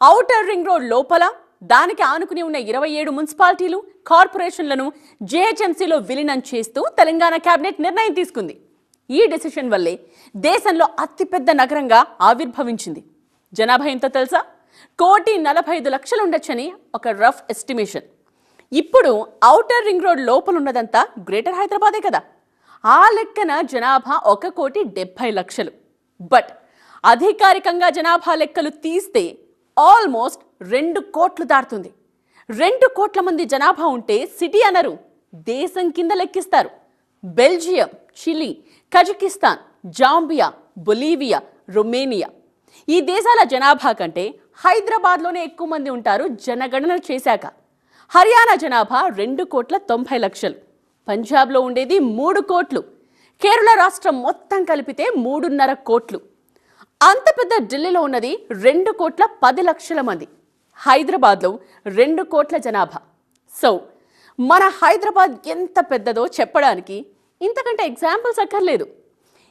Outer ring road లోపల దానికి ఆనుకుని ఉన్న 27 మున్సిపాలిటీలు కార్పొరేషన్లను జీహెచ్ఎంసీలో విలీనం చేస్తూ తెలంగాణ కేబినెట్ నిర్ణయం తీసుకుంది. ఈ డెసిషన్ వల్లే దేశంలో అతిపెద్ద నగరంగా ఆవిర్భవించింది. జనాభా ఎంతో తెలుసా? 1,45,00,000 ఉండొచ్చని ఒక రఫ్ ఎస్టిమేషన్. ఇప్పుడు ఔటర్ రింగ్ రోడ్ లోపల ఉన్నదంతా గ్రేటర్ హైదరాబాదే కదా. ఆ లెక్కన జనాభా 1,70,00,000. బట్ అధికారికంగా జనాభా లెక్కలు తీస్తే ఆల్మోస్ట్ 2 కోట్లు దాటుతుంది. 2 కోట్ల మంది జనాభా ఉంటే సిటీ అనరు, దేశం కింద లెక్కిస్తారు. Belgium, Chile, Kazakhstan, Zambia, Bolivia, Romania ఈ దేశాల జనాభా కంటే హైదరాబాద్లోనే ఎక్కువ మంది ఉంటారు జనగణన చేశాక. హర్యానా జనాభా 2,90,00,000. పంజాబ్లో ఉండేది 3 కోట్లు. కేరళ రాష్ట్రం మొత్తం కలిపితే 3.5 కోట్లు. అంత పెద్ద ఢిల్లీలో ఉన్నది 2,10,00,000 మంది. హైదరాబాద్లో 2 కోట్ల జనాభా. సో మన హైదరాబాద్ ఎంత పెద్దదో చెప్పడానికి ఇంతకంటే ఎగ్జాంపుల్స్ అక్కర్లేదు.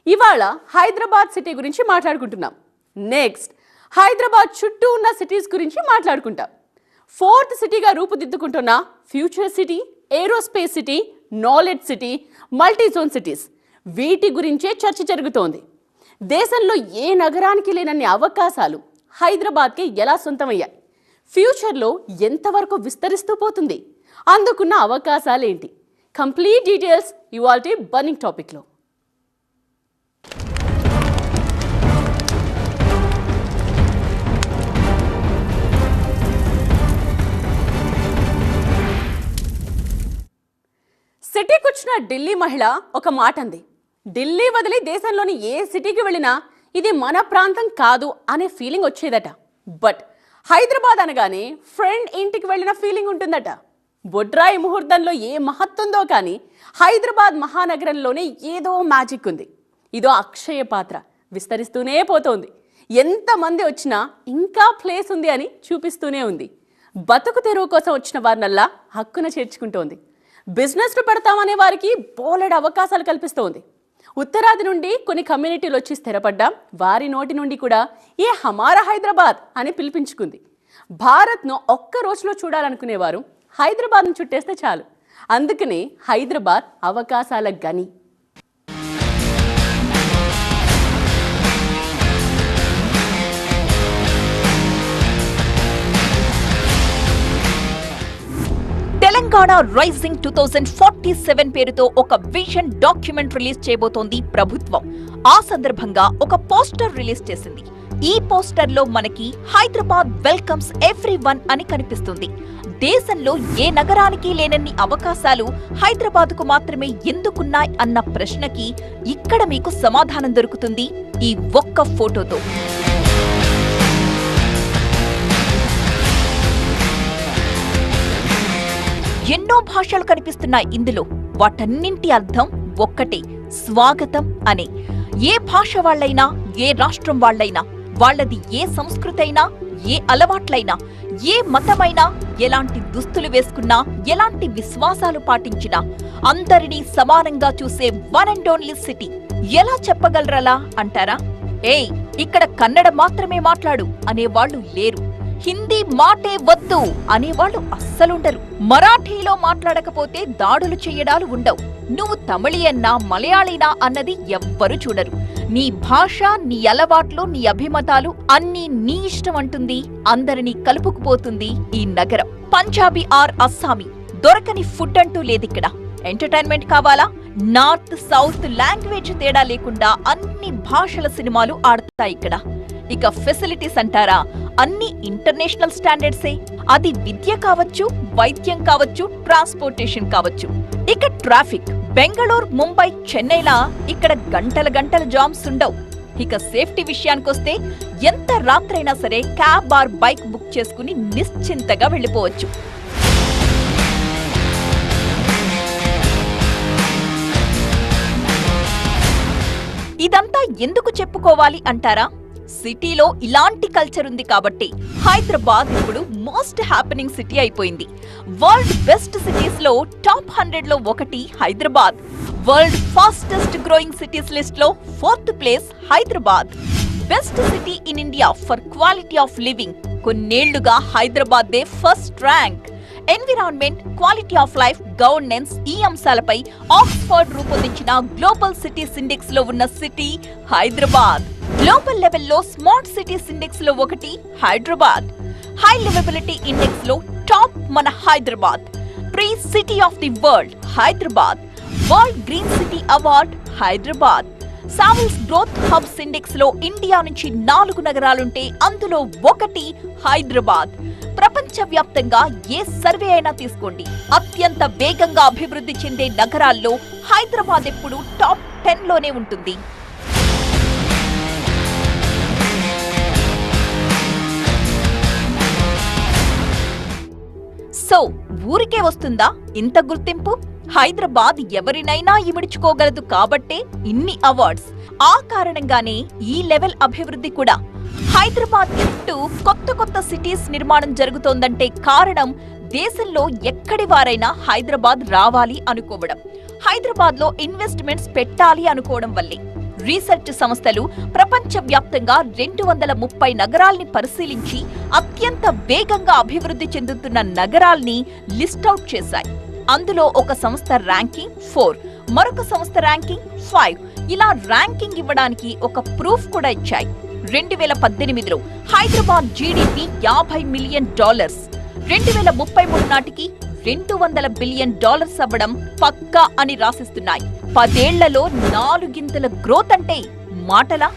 ఇవాళ హైదరాబాద్ సిటీ గురించి మాట్లాడుకుంటున్నాం. నెక్స్ట్ హైదరాబాద్ చుట్టూ ఉన్న సిటీస్ గురించి మాట్లాడుకుంటాం. 4th సిటీగా రూపుదిద్దుకుంటున్న future city, aerospace city, knowledge city, multizone cities వీటి గురించే చర్చ జరుగుతోంది. దేశంలో ఏ నగరానికి లేనన్ని అవకాశాలు హైదరాబాద్కి ఎలా సొంతమయ్యాయి? ఫ్యూచర్లో ఎంతవరకు విస్తరిస్తూ పోతుంది? అందుకున్న అవకాశాలేంటి? కంప్లీట్ డీటెయిల్స్ ఇవాల్టి బర్నింగ్ టాపిక్లో. సిటీకి వచ్చిన ఢిల్లీ మహిళ ఒక మాట అంది. ఢిల్లీ వదిలి దేశంలోని ఏ సిటీకి వెళ్ళినా ఇది మన ప్రాంతం కాదు అనే ఫీలింగ్ వచ్చేదట. బట్ హైదరాబాద్ అనగానే ఫ్రెండ్ ఇంటికి వెళ్ళిన ఫీలింగ్ ఉంటుందట. బొడ్రాయి ముహూర్తంలో ఏ మహత్తుందో కానీ హైదరాబాద్ మహానగరంలోనే ఏదో మ్యాజిక్ ఉంది. ఇదో అక్షయ పాత్ర విస్తరిస్తూనే పోతోంది. ఎంతమంది వచ్చినా ఇంకా ప్లేస్ ఉంది అని చూపిస్తూనే ఉంది. బతుకు తెరువు కోసం వచ్చిన వారినల్లా హక్కున చేర్చుకుంటోంది. బిజినెస్లు పెడతామనే వారికి బోలెడు అవకాశాలు కల్పిస్తోంది. ఉత్తరాది నుండి కొన్ని కమ్యూనిటీలు వచ్చి స్థిరపడ్డా వారి నోటి నుండి కూడా ఏ హమారా హైదరాబాద్ అని పిలిపించుకుంది. భారత్ను ఒక్క రోజులో చూడాలనుకునేవారు హైదరాబాద్ను చుట్టేస్తే చాలు. అందుకనే హైదరాబాద్ అవకాశాల గని. తెలంగాణ రైజింగ్ 2047 పేరుతో ఒక విజన్ డాక్యుమెంట్ రిలీజ్ చేయబోతోంది ప్రభుత్వం. ఆ సందర్భంగా ఒక పోస్టర్ రిలీజ్ చేసింది. ఈ పోస్టర్ లో మనకి హైదరాబాద్ వెల్కమ్స్ ఎవ్రీవన్ అని కనిపిస్తుంది. దేశంలో ఏ నగరానికి లేనన్ని అవకాశాలు హైదరాబాద్ కు మాత్రమే ఎందుకున్నాయి అన్న ప్రశ్నకి ఇక్కడ మీకు సమాధానం దొరుకుతుంది ఈ ఒక్క ఫోటోతో. ఎన్నో భాషలు కనిపిస్తున్నాయి ఇందులో. వాటన్నింటి అర్థం ఒక్కటే, స్వాగతం అనే. ఏ భాష వాళ్లైనా, ఏ రాష్ట్రం వాళ్లైనా, వాళ్లది ఏ సంస్కృతి అయినా, ఏ అలవాట్లైనా, ఏ మతమైనా, ఎలాంటి దుస్తులు వేసుకున్నా, ఎలాంటి విశ్వాసాలు పాటించినా అందరినీ సమానంగా చూసే వన్ అండ్ ఓన్లీ సిటీ. ఎలా చెప్పగలరలా అంటారా? ఇక్కడ కన్నడ మాత్రమే మాట్లాడు అనేవాళ్లు లేరు. హిందీ మాటే వద్దు అనేవాళ్లు అస్సలుండరు. మరాఠీలో మాట్లాడకపోతే దాడులు చెయ్యడాలు ఉండవు. నువ్వు తమిళియన్నా మలయాళీనా అన్నది ఎవ్వరు చూడరు. నీ భాష, నీ అలవాట్లు, నీ అభిమతాలు అన్నీ నీ ఇష్టం అంటుంది. అందరినీ కలుపుకుపోతుంది ఈ నగరం. పంజాబీ ఆర్ అస్సామీ దొరకని ఫుడ్ అంటూ లేదిక్కడ. ఎంటర్టైన్మెంట్ కావాలా? నార్త్ సౌత్ లాంగ్వేజ్ తేడా లేకుండా అన్ని భాషల సినిమాలు ఆడతాయి ఇక్కడ. ఇక ఫెసిలిటీస్ అంటారా, అన్ని ఇంటర్నేషనల్ స్టాండర్డ్సే. అది విద్య కావచ్చు, వైద్యం కావచ్చు, ట్రాన్స్పోర్టేషన్ కావచ్చు. ఇక ట్రాఫిక్ బెంగళూరు, ముంబై, చెన్నైలా ఇక్కడ గంటల జామ్స్ ఉండవు. ఇక సేఫ్టీ విషయానికొస్తే ఎంత రాత్రైనా సరే క్యాబ్ ఆర్ బైక్ బుక్ చేసుకుని నిశ్చింతగా వెళ్ళిపోవచ్చు. ఇదంతా ఎందుకు చెప్పుకోవాలి అంటారా? సిటీలో ఇలాంటి కల్చర్ ఉంది కాబట్టి హైదరాబాద్ ఇప్పుడు మోస్ట్ హ్యాపెనింగ్ సిటీ అయిపోయింది. వరల్డ్ బెస్ట్ సిటీస్ లో టాప్ 100 లో ఒకటి Hyderabad. World fastest growing cities list లో 4th place Hyderabad. Best city in India for quality of living కొన్నేళ్లుగా హైదరాబాద్దే first rank. Environment, quality of life, governance ఈ అంశాలపై ఆక్స్ఫర్డ్ రూపొందించిన గ్లోబల్ సిటీస్ ఇండెక్స్ లో ఉన్న సిటీ హైదరాబాద్. గ్లోబల్ లెవెల్లో స్మార్ట్ సిటీస్ ఇండెక్స్ లో ఒకటి హైదరాబాద్. హై లివబిలిటీ ఇండెక్స్ లో టాప్ మన Hyderabad. Pre city of the world Hyderabad. World green city award Hyderabad. Savills growth hubs index లో ఇండియా నుంచి 4 నగరాలుంటే అందులో ఒకటి హైదరాబాద్. ప్రపంచవ్యాప్తంగా ఏ సర్వే అయినా తీసుకోండి, అత్యంత వేగంగా అభివృద్ధి చెందే నగరాల్లో హైదరాబాద్ ఎప్పుడు టాప్ 10 లోనే ఉంటుంది. సో ఊరికే వస్తుందా ఇంత గుర్తింపు? హైదరాబాద్ ఎవరినైనా ఇమిడ్చుకోగలదు కాబట్టే ఇన్ని అవార్డ్స్. ఆ కారణంగానే ఈ లెవెల్ అభివృద్ధి కూడా. హైదరాబాద్ చుట్టూ కొత్త సిటీస్ నిర్మాణం జరుగుతోందంటే కారణం దేశంలో ఎక్కడి వారైనా హైదరాబాద్ రావాలి అనుకోవడం, హైదరాబాద్ లో ఇన్వెస్ట్మెంట్స్ పెట్టాలి అనుకోవడం వల్లే. రీసెర్చ్ సంస్థలు ప్రపంచవ్యాప్తంగా 230 నగరాల్ని పరిశీలించి అత్యంత వేగంగా అభివృద్ధి చెందుతున్న నగరాల్ని లిస్ట్అవుట్ చేశాయి. అందులో ఒక సంస్థ ర్యాంకింగ్ 4, మరొక సంస్థ ర్యాంకింగ్ 5. ఇలా ర్యాంకింగ్ ఇవ్వడానికి ఒక ప్రూఫ్ కూడా ఇచ్చాయి. 2018లో హైదరాబాద్ జీడీపీ $50 మిలియన్. 2033 నాటికి $200 బిలియన్ అవ్వడం పక్కా అని రాసిస్తున్నాయి. 10 ఏళ్లలో 4 గ్రోత్ అంటే మాటలా?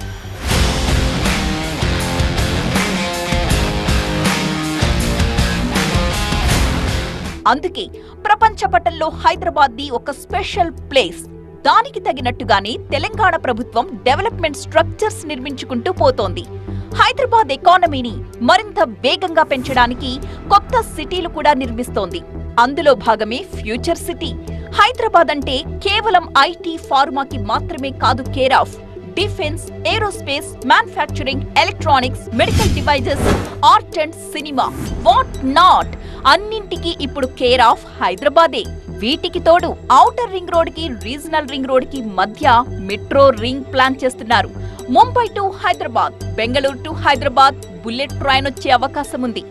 అందుకే ప్రపంచ పటంలో హైదరాబాద్ ది ఒక స్పెషల్ ప్లేస్. దానికి తగినట్టుగానే తెలంగాణ ప్రభుత్వం డెవలప్మెంట్ స్ట్రక్చర్స్ నిర్మించుకుంటూ పోతోంది. హైదరాబాద్ ఎకానమీని మరింత వేగంగా పెంచడానికి కొత్త సిటీలు కూడా నిర్మిస్తోంది. అందులో భాగమే ఫ్యూచర్ సిటీ. హైదరాబాద్ అంటే కేవలం ఐటీ, ఫార్మాకి మాత్రమే కాదు care of. Defence, aerospace, manufacturing, electronics, medical devices, art and cinema, what not అన్నింటికి ఇప్పుడు కేర్ ఆఫ్ హైదరాబాదే. వీటికి తోడు ఔటర్ రింగ్ రోడ్ కి, రీజనల్ రింగ్ రోడ్ కి మధ్య మెట్రో రింగ్ ప్లాన్ చేస్తున్నారు. Mumbai to Hyderabad, Bengaluru to Hyderabad bullet train వచ్చే అవకాశం ఉంది.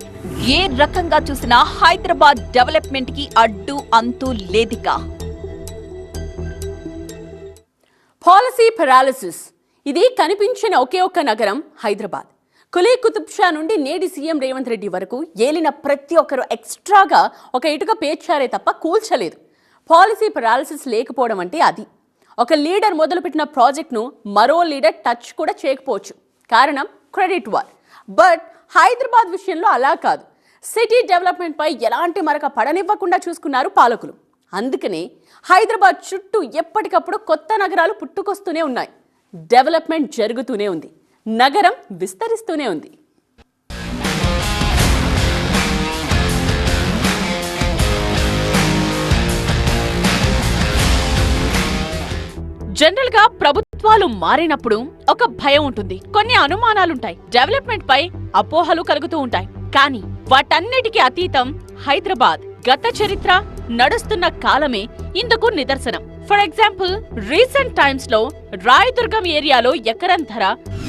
ఏ రకంగా చూసినా హైదరాబాద్ డెవలప్మెంట్ కి అడ్డు అంతు లేదిక. Policy paralysis. ఇది కనిపించిన ఒకే ఒక్క నగరం హైదరాబాద్. కులీ కుతుబ్ షా నుండి నేటి సీఎం రేవంత్ రెడ్డి వరకు ఏలిన ప్రతి ఒక్కరు ఎక్స్ట్రాగా ఒక ఇటుక పేర్చారే తప్ప కూల్చలేదు. పాలసీ పెరాలిసిస్ లేకపోవడం అంటే అది. ఒక లీడర్ మొదలుపెట్టిన ప్రాజెక్ట్ను మరో లీడర్ టచ్ కూడా చేయకపోవచ్చు. కారణం క్రెడిట్ వార్. బట్ హైదరాబాద్ విషయంలో అలా కాదు. సిటీ డెవలప్మెంట్ పై ఎలాంటి మరక పడనివ్వకుండా చూసుకున్నారు పాలకులు. అందుకనే హైదరాబాద్ చుట్టూ ఎప్పటికప్పుడు కొత్త నగరాలు పుట్టుకొస్తూనే ఉన్నాయి. డెవలప్మెంట్ జరుగుతూనే ఉంది. నగరం విస్తరిస్తూనే ఉంది. జనరల్ గా ప్రభుత్వాలు మారినప్పుడు ఒక భయం ఉంటుంది, కొన్ని అనుమానాలుంటాయి, డెవలప్మెంట్ పై అపోహలు కలుగుతూ ఉంటాయి. కానీ వాటన్నిటికీ అతీతం హైదరాబాద్ గత చరిత్ర, నడుస్తున్న కాలమే ఇందుకు నిదర్శనం. ఫర్ ఎగ్జాంపుల్, రీసెంట్ టైమ్స్ లో రాయదుర్గం ఏరియాలో ఎకరం ధర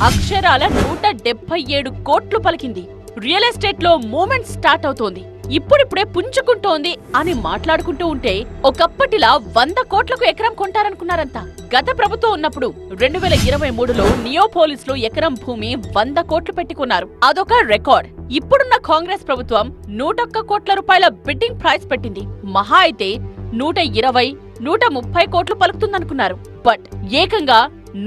అక్షరాల 177 కోట్లు పలికింది. రియల్ ఎస్టేట్ లో మూమెంట్ స్టార్ట్ అవుతోంది. ఇప్పుడిప్పుడే పుంజుకుంటోంది అని మాట్లాడుకుంటూ ఉంటే ఒకప్పటిలా 100 కోట్లకు ఎకరం కొంటారనుకున్నారంతా. గత ప్రభుత్వం ఉన్నప్పుడు 2023లో నియోపోలిస్ లో ఎకరం భూమి 100 కోట్లు పెట్టుకున్నారు. అదొక రికార్డ్. ఇప్పుడున్న కాంగ్రెస్ ప్రభుత్వం 101 కోట్ల రూపాయల బిడ్డింగ్ ప్రైస్ పెట్టింది. మహా అయితే 120, 130 కోట్లు పలుకుతుందనుకున్నారు. బట్ ఏకంగా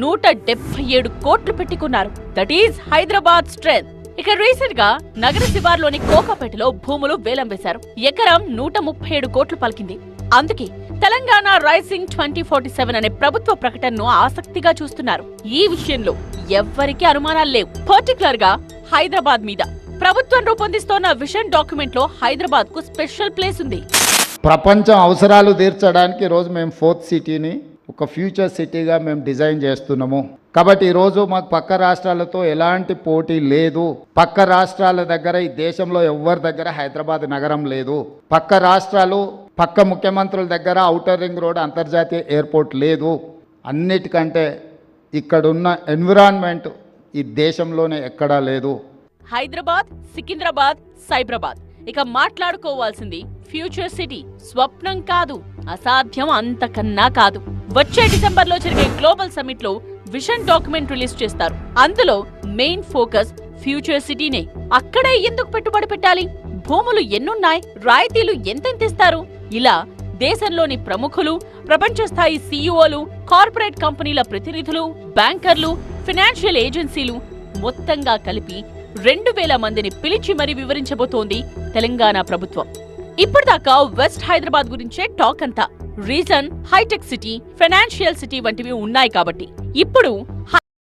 177 కోట్లు పెట్టుకున్నారు. That is Hyderabad strength. ఇక రీసెంట్ గా నగర శివార్లోని కోకాపేటలో భూములు వేలం వేశారు. ఎకరం 137 కోట్లు పలికింది. అందుకే తెలంగాణ రైజింగ్ 2047 అనే ప్రభుత్వ ప్రకటనను ఆసక్తిగా చూస్తున్నారు. ఈ విషయంలో ఎవ్వరికీ అనుమానాలు లేవు. పర్టికులర్ గా హైదరాబాద్ మీద ప్రభుత్వం రూపొందిస్తోన్న విజన్ డాక్యుమెంట్ లో హైదరాబాద్ కు స్పెషల్ ప్లేస్ ఉంది. ప్రపంచం అవసరాలు తీర్చడానికి ఈరోజు మేము 4th సిటీని ఒక ఫ్యూచర్ సిటీగా మేము డిజైన్ చేస్తున్నాము. కాబట్టి ఈరోజు మాకు పక్క రాష్ట్రాలతో ఎలాంటి పోటీ లేదు. పక్క రాష్ట్రాల దగ్గర, ఈ దేశంలో ఎవరి దగ్గర హైదరాబాద్ నగరం లేదు. పక్క రాష్ట్రాలు, పక్క ముఖ్యమంత్రుల దగ్గర ఔటర్ రింగ్ రోడ్, అంతర్జాతీయ ఎయిర్పోర్ట్ లేదు. అన్నిటికంటే ఇక్కడున్న ఎన్విరాన్మెంట్ ఈ దేశంలోనే ఎక్కడా లేదు. హైదరాబాద్, సికింద్రాబాద్, సైబరాబాద్. ఇక మాట్లాడుకోవాల్సింది ఫ్యూచర్ సిటీ. స్వప్నం కాదు, అసాధ్యం అంతకన్నా కాదు. వచ్చే డిసెంబర్లో జరిగే గ్లోబల్ సమిట్ లో విజన్ డాక్యుమెంట్ రిలీజ్ చేస్తారు. అందులో మెయిన్ ఫోకస్ ఫ్యూచర్ సిటీనే. అక్కడే ఎందుకు పెట్టుబడి పెట్టాలి? భూములు ఎన్నున్నాయి? రాయితీలు ఎంతెంత ఇస్తారు? ఇలా దేశంలోని ప్రముఖులు, ప్రపంచ స్థాయి సీఈఓలు, కార్పొరేట్ కంపెనీల ప్రతినిధులు, బ్యాంకర్లు, ఫైనాన్షియల్ ఏజెన్సీలు మొత్తంగా కలిపి 2000 మందిని పిలిచి మరీ వివరించబోతోంది తెలంగాణ ప్రభుత్వం. ఇప్పటిదాకా వెస్ట్ హైదరాబాద్ గురించే టాక్ అంతా. రీజన్ హైటెక్ సిటీ, ఫైనాన్షియల్ సిటీ వంటివి ఉన్నాయి కాబట్టి ఇప్పుడు